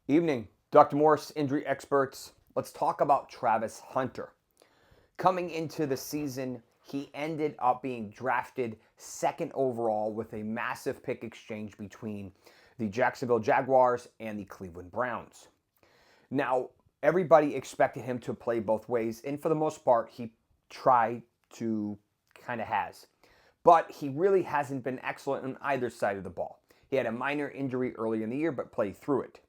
Evening, Dr. Morse, injury experts. Let's talk about Travis Hunter. Coming into the season, he ended up being drafted second overall with a massive pick exchange between the Jacksonville Jaguars and the Cleveland Browns. Now, everybody expected him to play both ways, and for the most part, he tried to kind of has. But he really hasn't been excellent on either side of the ball. He had a minor injury early in the year, but played through it.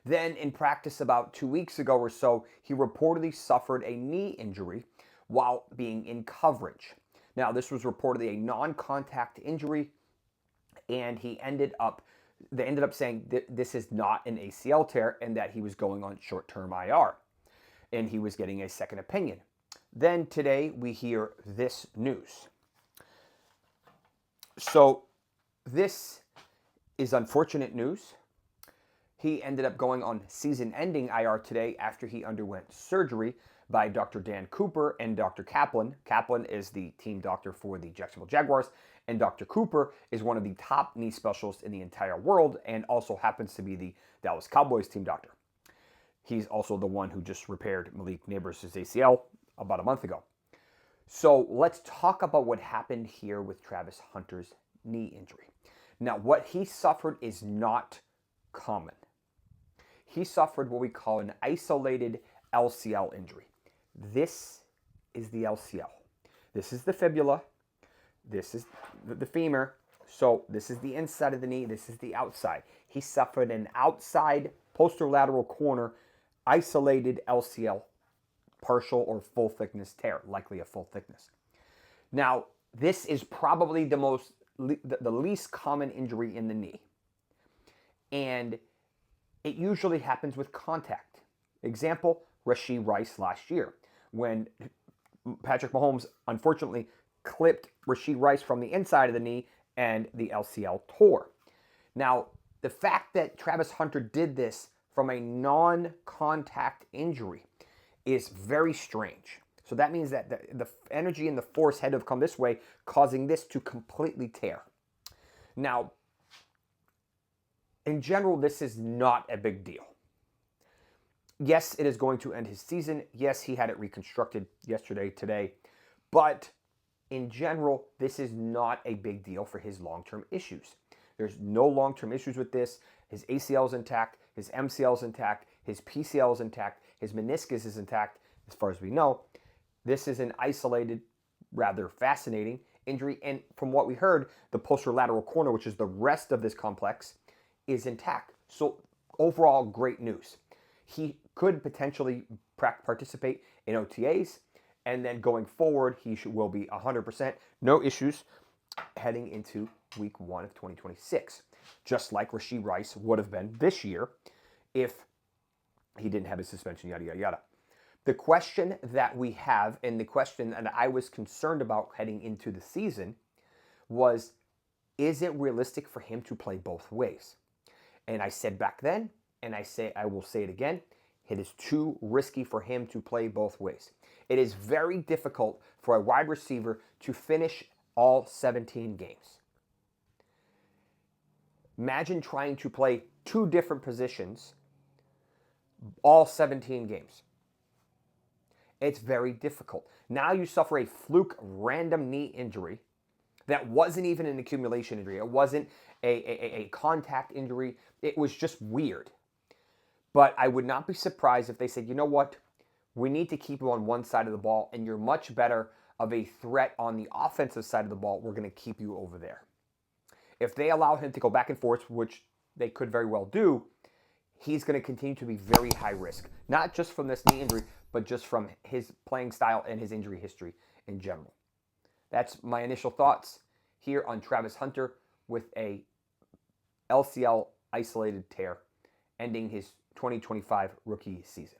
Then, in practice about 2 weeks ago or so, he reportedly suffered a knee injury while being in coverage. Now, this was reportedly a non-contact injury, and they ended up saying that this is not an ACL tear and that he was going on short-term IR, and he was getting a second opinion. Then today we hear this news. So this is unfortunate news. He ended up going on season-ending IR today after he underwent surgery by Dr. Dan Cooper and Dr. Kaplan. Kaplan is the team doctor for the Jacksonville Jaguars, and Dr. Cooper is one of the top knee specialists in the entire world and also happens to be the Dallas Cowboys team doctor. He's also the one who just repaired Malik Nabers' ACL about a month ago. So let's talk about what happened here with Travis Hunter's knee injury. Now, what he suffered is not common. He suffered what we call an isolated LCL injury. This is the LCL. This is the fibula. This is the femur. So this is the inside of the knee. This is the outside. He suffered an outside posterolateral corner isolated LCL, partial or full thickness tear, likely a full thickness. Now, this is probably the least common injury in the knee. And it usually happens with contact. Example, Rashee Rice last year, when Patrick Mahomes unfortunately clipped Rashee Rice from the inside of the knee and the LCL tore. Now, the fact that Travis Hunter did this from a non-contact injury is very strange. So that means that the energy and the force had to have come this way, causing this to completely tear. Now, in general, this is not a big deal. Yes, it is going to end his season. Yes, he had it reconstructed yesterday, today. But in general, this is not a big deal for his long-term issues. There's no long-term issues with this. His ACL is intact. His MCL is intact. His PCL is intact. His meniscus is intact, as far as we know. This is an isolated, rather fascinating injury. And from what we heard, the posterolateral corner, which is the rest of this complex, is intact. So overall, great news. He could potentially participate in OTAs, and then going forward, will be 100%, no issues, heading into week 1 of 2026, just like Rashee Rice would have been this year if he didn't have his suspension, yada, yada, yada. The question that we have, and the question that I was concerned about heading into the season, was, is it realistic for him to play both ways? And I said back then, and I will say it again, it is too risky for him to play both ways. It is very difficult for a wide receiver to finish all 17 games. Imagine trying to play two different positions all 17 games. It's very difficult. Now you suffer a fluke random knee injury that wasn't even an accumulation injury. It wasn't a contact injury. It was just weird. But I would not be surprised if they said, you know what? We need to keep you on one side of the ball, and you're much better of a threat on the offensive side of the ball. We're going to keep you over there. If they allow him to go back and forth, which they could very well do, he's going to continue to be very high risk. Not just from this knee injury, but just from his playing style and his injury history in general. That's my initial thoughts here on Travis Hunter with a LCL isolated tear ending his 2025 rookie season.